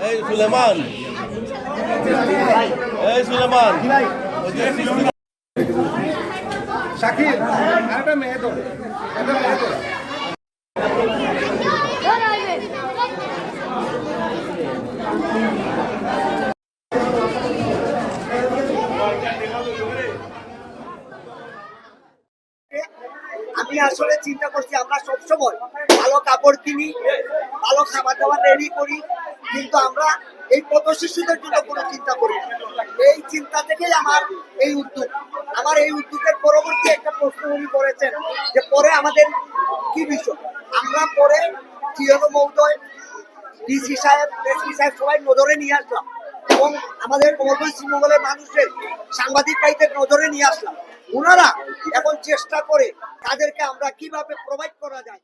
এই সুলেমান, এই সুলেমান, শাকিব আরেকটা মেয়ে তো, একটা মেয়ে তো। আমি আসলে চিন্তা করছি আমরা সবসময় ভালো কাপড় কিনি, ভালো খাবার দাবার রেডি করি, কিন্তু আমরা এই পথ শিশুদের জন্য কোনো চিন্তা করি না। এই চিন্তা থেকেই আমার এই উদ্যোগ। আমার এই উদ্যোগের পরবর্তী একটা প্রশ্ন উনি করেছেন যে পরে আমাদের কি বিষয়। আমরা পরে জিয়ন মহোদয়, ডিসি সাহেব, এসপি সাহেব সবাই নজরে নিয়ে আসলাম এবং আমাদের কমলগঞ্জ শ্রীমঙ্গলের মানুষের সাংবাদিক ভাইদের নজরে নিয়ে আসলাম। ওনারা এখন চেষ্টা করে তাদেরকে আমরা কিভাবে প্রোভাইড করা যায়।